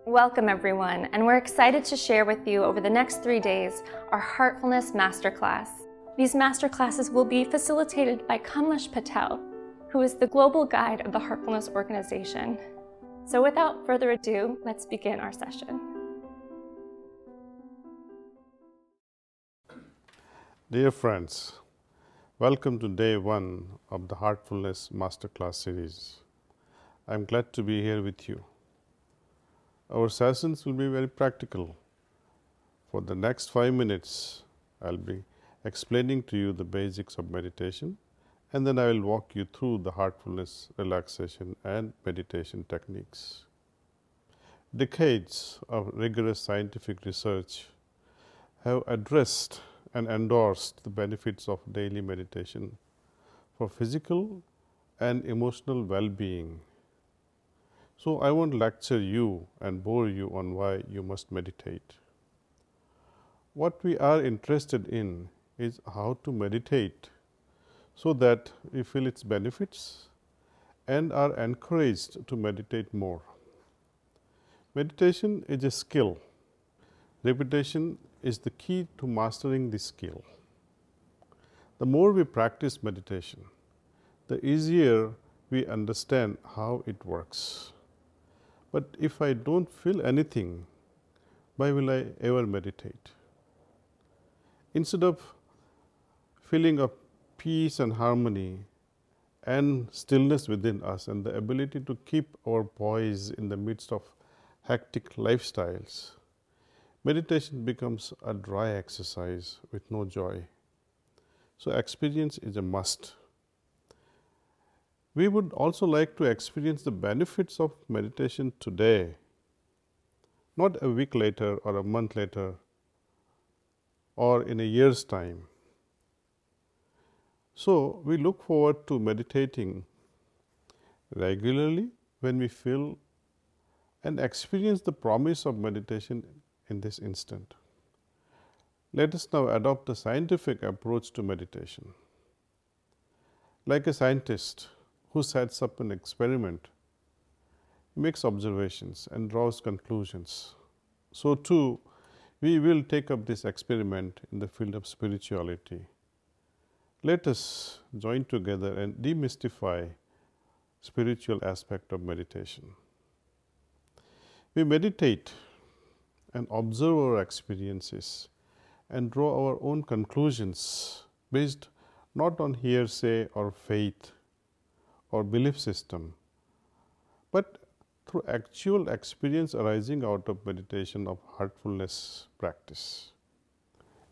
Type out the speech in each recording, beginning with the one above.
Welcome everyone, and we're excited to share with you over the next 3 days our Heartfulness Masterclass. These masterclasses will be facilitated by Kamlesh Patel, who is the global guide of the Heartfulness organization. So without further ado, let's begin our session. Dear friends, welcome to day 1 of the Heartfulness Masterclass series. I'm glad to be here with you. Our sessions will be very practical. For the next 5 minutes, I'll be explaining to you the basics of meditation, and then I will walk you through the heartfulness, relaxation, and meditation techniques. Decades of rigorous scientific research have addressed and endorsed the benefits of daily meditation for physical and emotional well-being. So I won't lecture you and bore you on why you must meditate. What we are interested in is how to meditate so that we feel its benefits and are encouraged to meditate more. Meditation is a skill. Repetition is the key to mastering this skill. The more we practice meditation, the easier we understand how it works. But if I don't feel anything, why will I ever meditate? Instead of feeling of peace and harmony and stillness within us and the ability to keep our poise in the midst of hectic lifestyles, meditation becomes a dry exercise with no joy. So experience is a must. We would also like to experience the benefits of meditation today, not a week later or a month later or in a year's time. So we look forward to meditating regularly when we feel and experience the promise of meditation in this instant. Let us now adopt a scientific approach to meditation. Like a scientist who sets up an experiment, makes observations and draws conclusions, so too we will take up this experiment in the field of spirituality. Let us join together and demystify spiritual aspect of meditation. We meditate and observe our experiences and draw our own conclusions based not on hearsay or faith or belief system, but through actual experience arising out of meditation of heartfulness practice.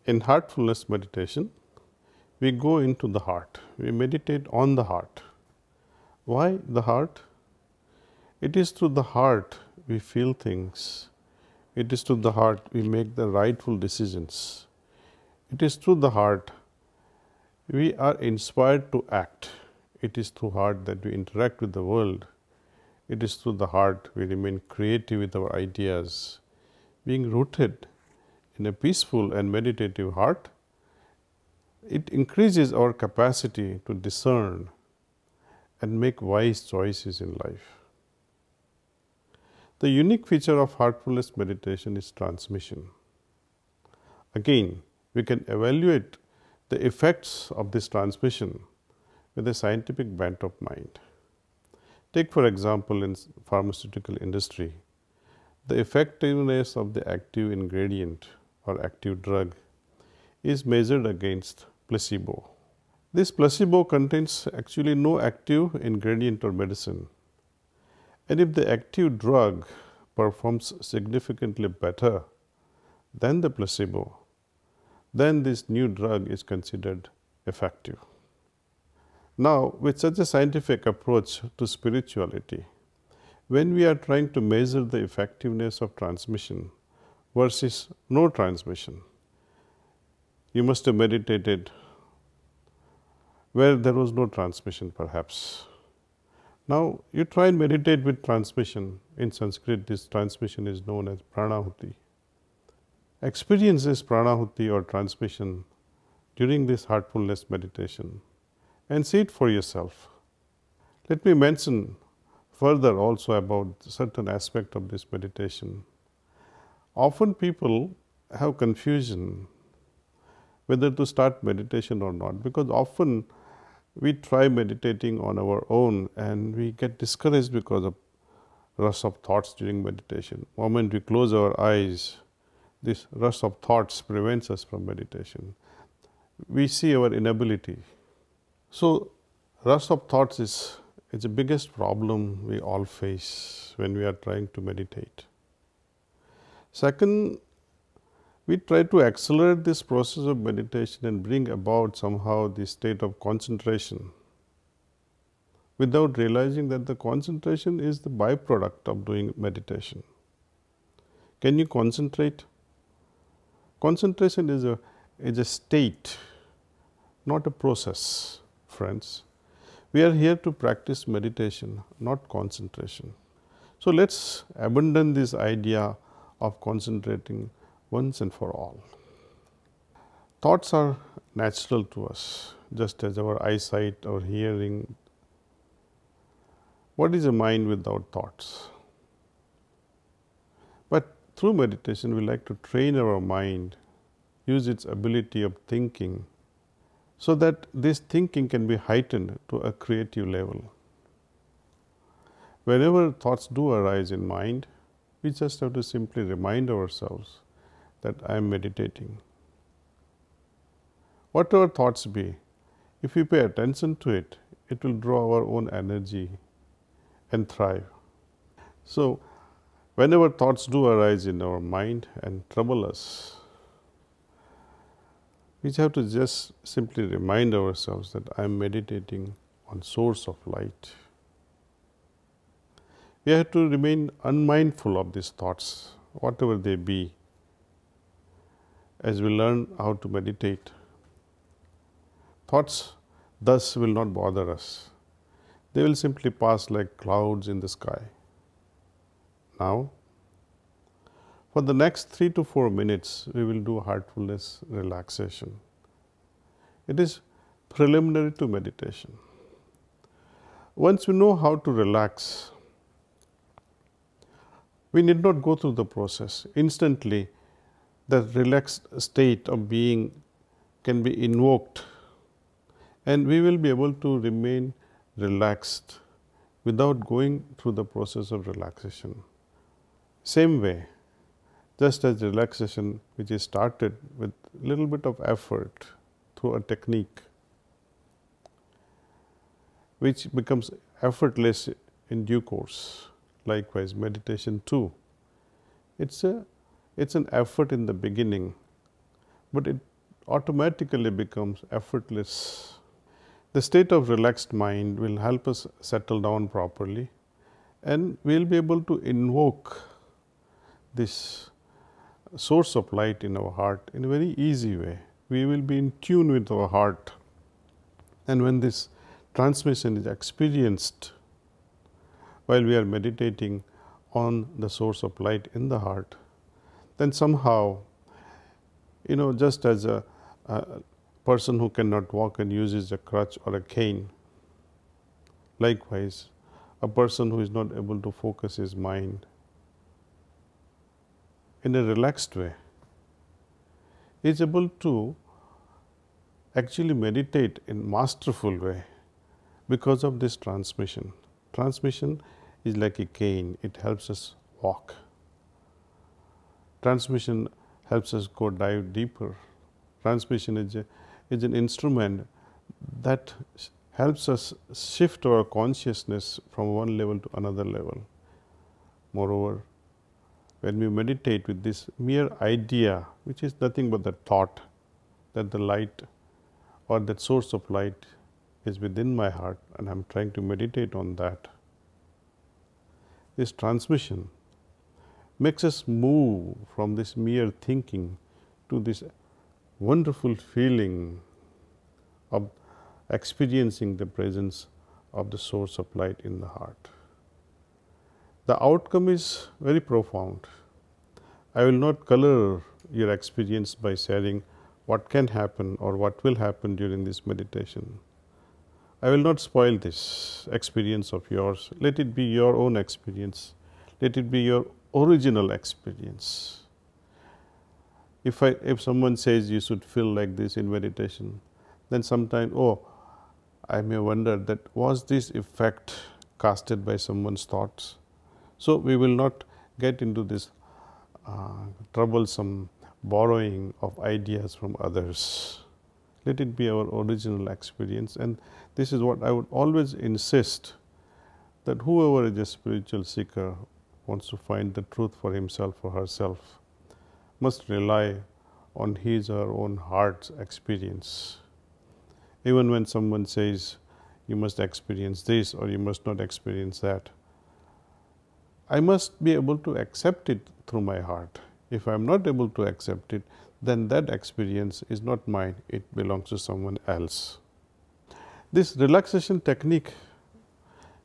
In heartfulness meditation, we go into the heart. We meditate on the heart. Why the heart? It is through the heart we feel things. It is through the heart we make the rightful decisions. It is through the heart we are inspired to act. It is through heart that we interact with the world. It is through the heart we remain creative with our ideas. Being rooted in a peaceful and meditative heart, it increases our capacity to discern and make wise choices in life. The unique feature of heartfulness meditation is transmission. Again, we can evaluate the effects of this transmission with a scientific bent of mind. Take for example in pharmaceutical industry, the effectiveness of the active ingredient or active drug is measured against placebo. This placebo contains actually no active ingredient or medicine, and if the active drug performs significantly better than the placebo, then this new drug is considered effective. Now, with such a scientific approach to spirituality, when we are trying to measure the effectiveness of transmission versus no transmission, you must have meditated where there was no transmission perhaps. Now, you try and meditate with transmission. In Sanskrit, this transmission is known as pranahuti. Experience this pranahuti or transmission during this heartfulness meditation and see it for yourself. Let me mention further also about certain aspect of this meditation. Often people have confusion whether to start meditation or not, because often we try meditating on our own and we get discouraged because of rush of thoughts during meditation. The moment we close our eyes, this rush of thoughts prevents us from meditation. We see our inability. So, rush of thoughts is the biggest problem we all face when we are trying to meditate. Second, we try to accelerate this process of meditation and bring about somehow the state of concentration without realizing that the concentration is the byproduct of doing meditation. Can you concentrate? Concentration is a state, not a process, friends. We are here to practice meditation, not concentration. So, let us abandon this idea of concentrating once and for all. Thoughts are natural to us, just as our eyesight or hearing. What is a mind without thoughts? But through meditation, we like to train our mind, use its ability of thinking, so that this thinking can be heightened to a creative level. Whenever thoughts do arise in mind, we just have to simply remind ourselves that I am meditating. Whatever thoughts be, if we pay attention to it, it will draw our own energy and thrive. So, whenever thoughts do arise in our mind and trouble us, we have to just simply remind ourselves that I am meditating on source of light. We have to remain unmindful of these thoughts, whatever they be, as we learn how to meditate. Thoughts thus will not bother us. They will simply pass like clouds in the sky. Now, for the next 3 to 4 minutes, we will do heartfulness relaxation. It is preliminary to meditation. Once we know how to relax, we need not go through the process. Instantly, the relaxed state of being can be invoked, and we will be able to remain relaxed without going through the process of relaxation. Same way, just as relaxation which is started with little bit of effort through a technique which becomes effortless in due course. Likewise, meditation too. It's an effort in the beginning, but it automatically becomes effortless. The state of relaxed mind will help us settle down properly, and we will be able to invoke this source of light in our heart in a very easy way. We will be in tune with our heart, and when this transmission is experienced while we are meditating on the source of light in the heart, then somehow, just as a person who cannot walk and uses a crutch or a cane, likewise, a person who is not able to focus his mind in a relaxed way is able to actually meditate in masterful way because of this transmission. Transmission is like a cane, it helps us walk. Transmission helps us go dive deeper. Transmission is an instrument that helps us shift our consciousness from one level to another level. Moreover, when we meditate with this mere idea, which is nothing but the thought that the light or that source of light is within my heart and I am trying to meditate on that, this transmission makes us move from this mere thinking to this wonderful feeling of experiencing the presence of the source of light in the heart. The outcome is very profound. I will not color your experience by sharing what can happen or what will happen during this meditation. I will not spoil this experience of yours. Let it be your own experience. Let it be your original experience. If someone says you should feel like this in meditation, then sometimes, I may wonder that was this effect casted by someone's thoughts? So we will not get into this troublesome borrowing of ideas from others. Let it be our original experience, and this is what I would always insist, that whoever is a spiritual seeker wants to find the truth for himself or herself must rely on his or her own heart's experience. Even when someone says you must experience this or you must not experience that, I must be able to accept it through my heart. If I am not able to accept it, then that experience is not mine, it belongs to someone else. This relaxation technique,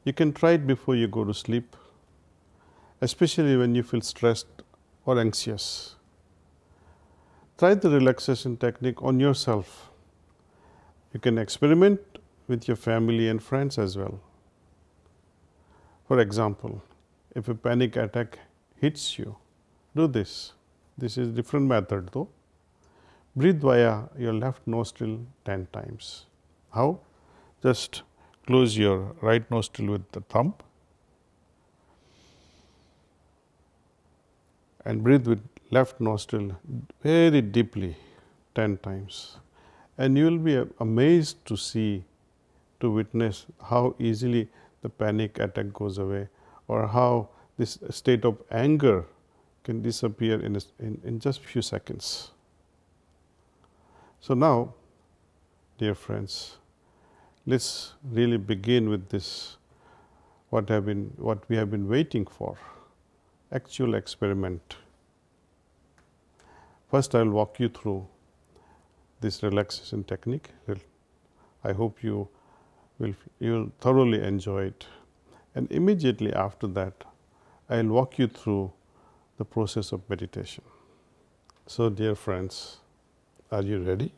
you can try it before you go to sleep, especially when you feel stressed or anxious. Try the relaxation technique on yourself. You can experiment with your family and friends as well. For example, if a panic attack hits you, do this. This is a different method though. Breathe via your left nostril 10 times. How? Just close your right nostril with the thumb and breathe with left nostril very deeply 10 times. And you will be amazed to witness how easily the panic attack goes away, or how this state of anger can disappear in just few seconds. So now, dear friends, let's really begin with this, what we have been waiting for, actual experiment. First, I will walk you through this relaxation technique. I hope you will thoroughly enjoy it. And immediately after that, I will walk you through the process of meditation. So, dear friends, are you ready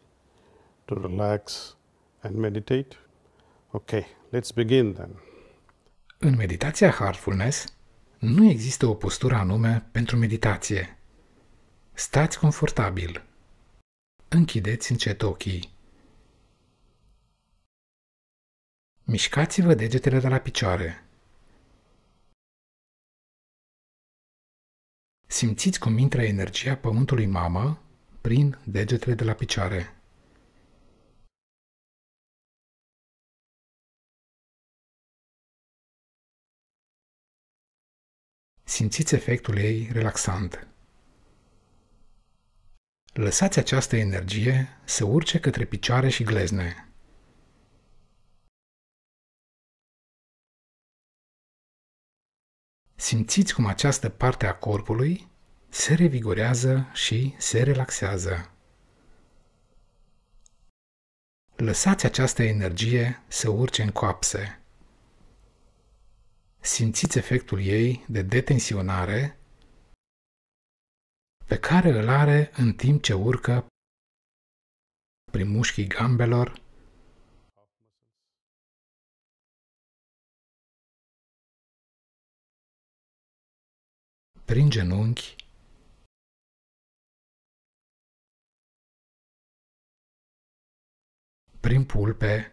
to relax and meditate? Okay, let's begin then. În Meditatia Heartfulness nu există o postură anume pentru meditație. Stați confortabil. Închideți încet ochii. Mișcați-vă degetele de la picioare. Simțiți cum intră energia pământului mamă prin degetele de la picioare. Simțiți efectul ei relaxant. Lăsați această energie să urce către picioare și glezne. Simțiți cum această parte a corpului se revigorează și se relaxează. Lăsați această energie să urce în coapse. Simțiți efectul ei de detensionare pe care îl are în timp ce urcă prin mușchii gambelor, prin genunchi, prin pulpe,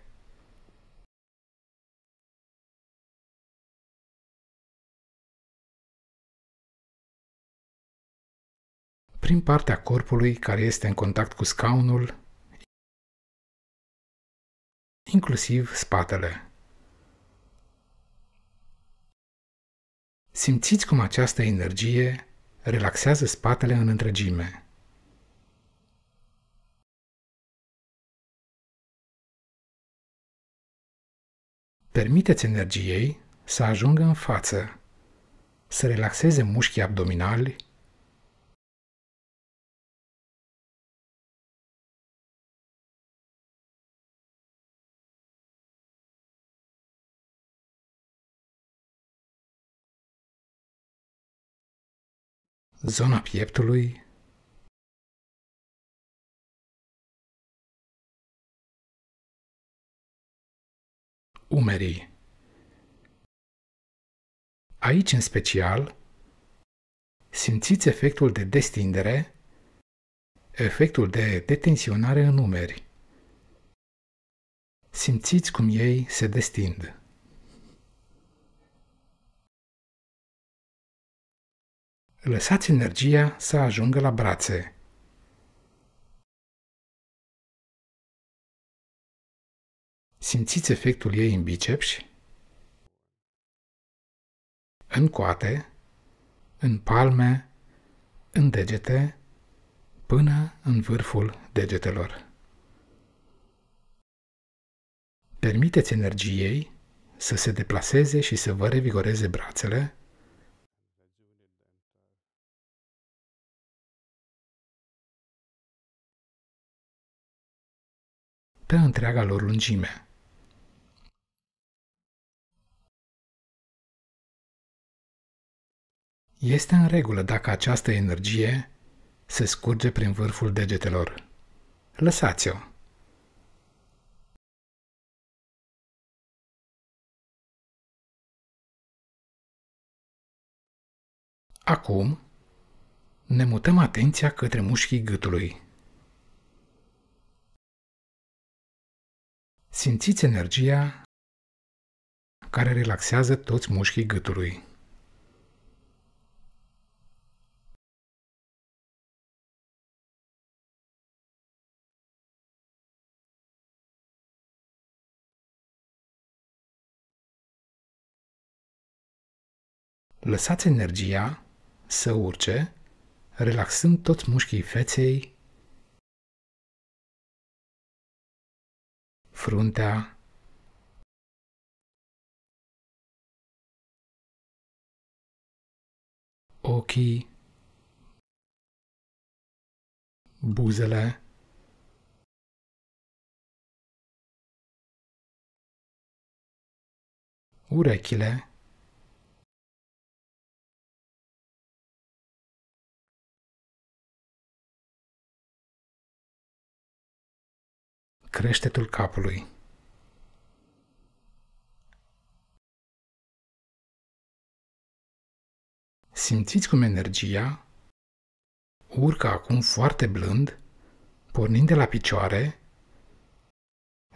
prin partea corpului care este în contact cu scaunul, inclusiv spatele. Simțiți cum această energie relaxează spatele în întregime. Permiteți energiei să ajungă în față, să relaxeze mușchii abdominali, zona pieptului, umerii. Aici, în special, simțiți efectul de destindere, efectul de detensionare în umeri. Simțiți cum ei se destind. Lăsați energia să ajungă la brațe. Simțiți efectul ei în bicepsi, în coate, în palme, în degete, până în vârful degetelor. Permiteți energiei să se deplaseze și să vă revigoreze brațele, pe întreaga lor lungime. Este în regulă dacă această energie se scurge prin vârful degetelor. Lăsați-o. Acum ne mutăm atenția către mușchii gâtului. Simțiți energia care relaxează toți mușchii gâtului. Lăsați energia să urce, relaxând toți mușchii feței, fruntea, ochii, buzele, urechile, creștetul capului. Simțiți cum energia urcă acum foarte blând, pornind de la picioare,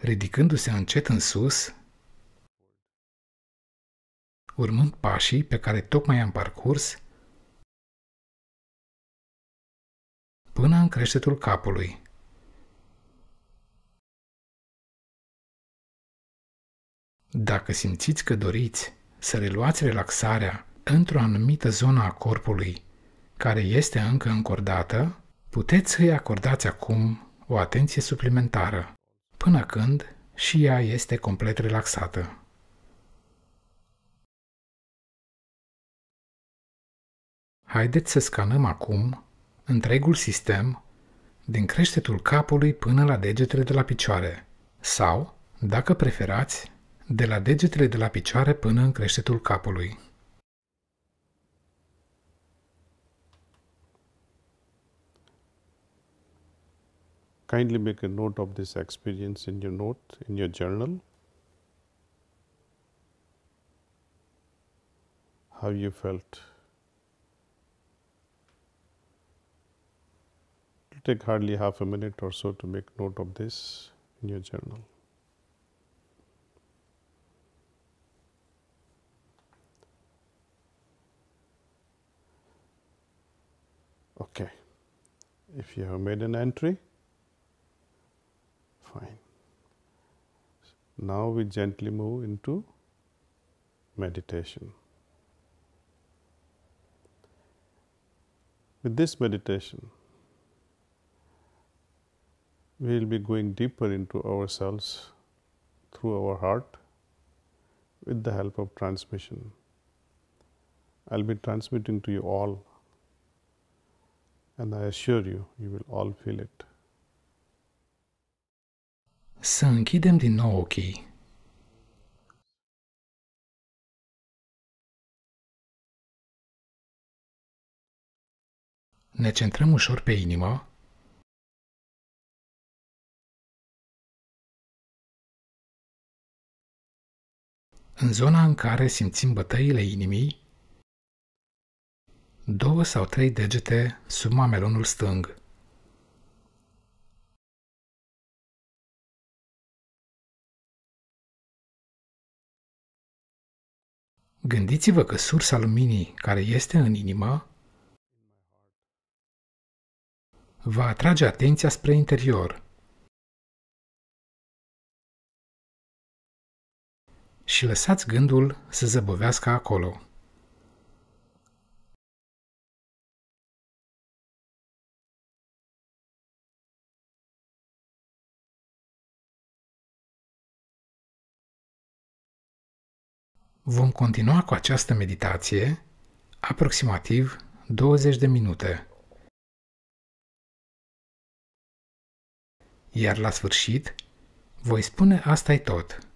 ridicându-se încet în sus, urmând pașii pe care tocmai am parcurs, până în creștetul capului. Dacă simțiți că doriți să reluați relaxarea într-o anumită zonă a corpului care este încă încordată, puteți să-i acordați acum o atenție suplimentară, până când și ea este complet relaxată. Haideți să scanăm acum întregul sistem din creștetul capului până la degetele de la picioare sau, dacă preferați, de la degetele de la picioare până în creștetul capului. Kindly make a note of this experience in your journal. How you felt. It will take hardly half a minute or so to make note of this in your journal. Okay. If you have made an entry, fine. Now we gently move into meditation. With this meditation, we will be going deeper into ourselves through our heart with the help of transmission. I'll be transmitting to you all, and I assure you, you will all feel it. Să închidem din nou ochii. ne centrăm ușor pe inimă, în zona în care simțim bătăile inimii, 2 sau 3 degete sub mamelonul stâng. Gândiți-vă că sursa luminii care este în inimă va atrage atenția spre interior și lăsați gândul să zăbovească acolo. Vom continua cu această meditație aproximativ 20 de minute. Iar la sfârșit, voi spune asta-i tot.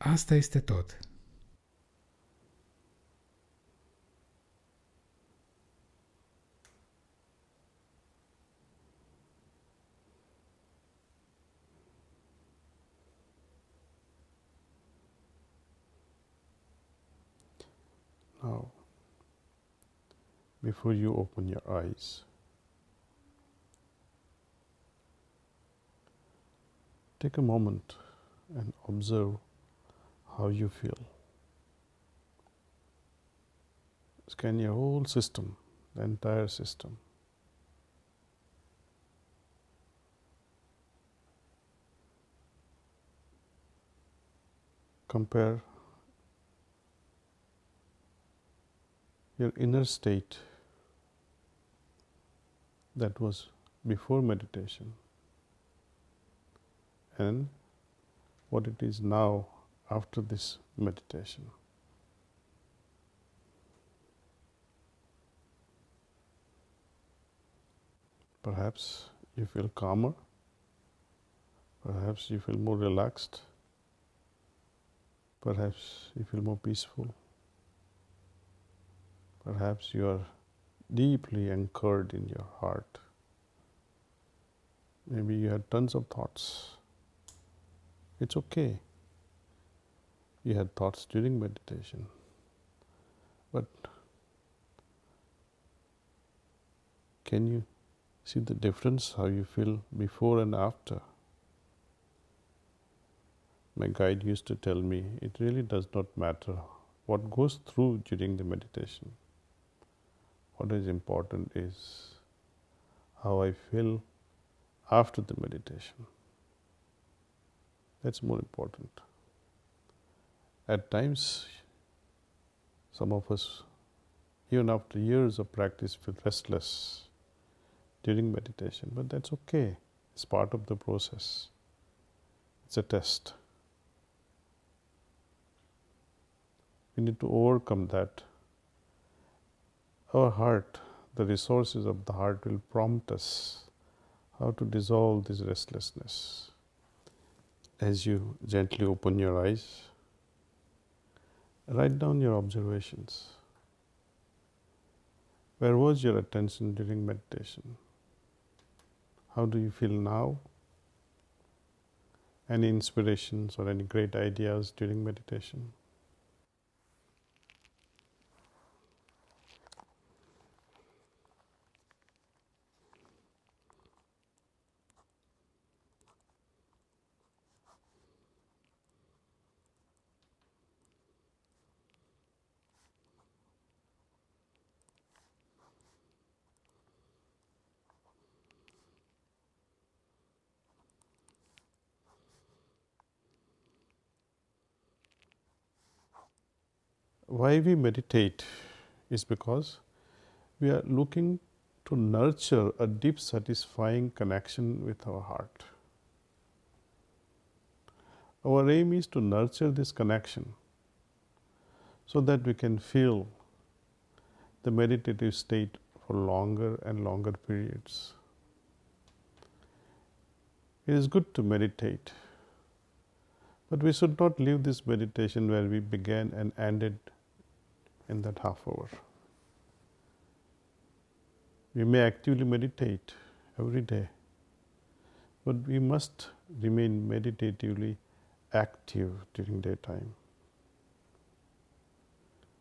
Asta este tot. Now, before you open your eyes, take a moment and observe how you feel. Scan your whole system, the entire system. Compare your inner state that was before meditation and what it is now after this meditation. Perhaps you feel calmer, perhaps you feel more relaxed, perhaps you feel more peaceful, perhaps you are deeply anchored in your heart. Maybe you had tons of thoughts. It's okay. You had thoughts during meditation, but can you see the difference, how you feel before and after? My guide used to tell me, it really does not matter what goes through during the meditation. What is important is how I feel after the meditation. That's more important. At times, some of us, even after years of practice, feel restless during meditation, but that's okay. It's part of the process. It's a test. We need to overcome that. Our heart, the resources of the heart will prompt us how to dissolve this restlessness. As you gently open your eyes, write down your observations. Where was your attention during meditation? How do you feel now? Any inspirations or any great ideas during meditation? Why we meditate is because we are looking to nurture a deep, satisfying connection with our heart. Our aim is to nurture this connection so that we can feel the meditative state for longer and longer periods. It is good to meditate, but we should not leave this meditation where we began and ended in that half hour. We may actively meditate every day, but we must remain meditatively active during daytime.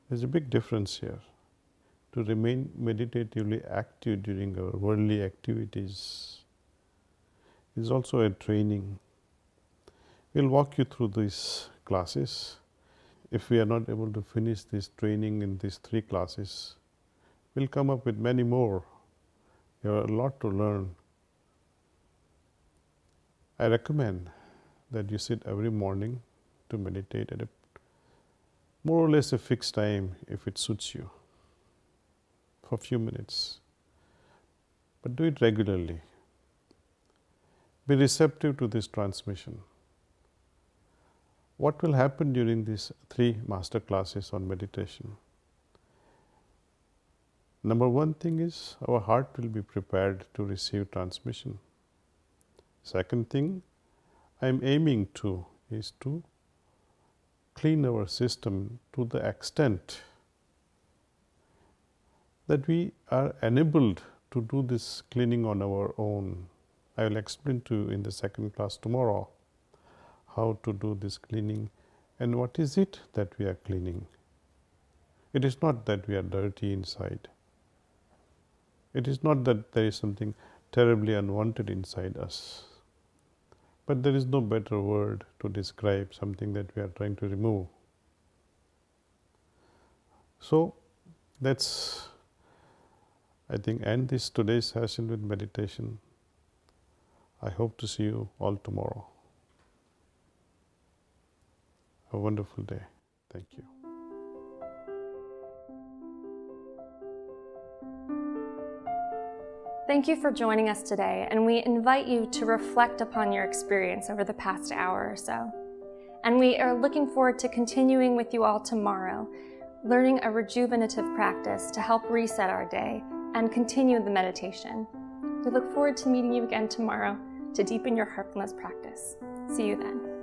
There's a big difference here. To remain meditatively active during our worldly activities is also a training. We'll walk you through these classes. If we are not able to finish this training in these 3 classes, we'll come up with many more. There are a lot to learn. I recommend that you sit every morning to meditate at a more or less a fixed time if it suits you, for a few minutes. But do it regularly. Be receptive to this transmission. What will happen during these 3 master classes on meditation? Number 1 thing is our heart will be prepared to receive transmission. Second thing I am aiming to is to clean our system to the extent that we are enabled to do this cleaning on our own. I will explain to you in the second class tomorrow how to do this cleaning and what is it that we are cleaning. It is not that we are dirty inside. It is not that there is something terribly unwanted inside us. But there is no better word to describe something that we are trying to remove. So let's, I think, end this today's session with meditation. I hope to see you all tomorrow. A wonderful day. Thank you. Thank you for joining us today, and we invite you to reflect upon your experience over the past hour or so. And we are looking forward to continuing with you all tomorrow, learning a rejuvenative practice to help reset our day and continue the meditation. We look forward to meeting you again tomorrow to deepen your heartfulness practice. See you then.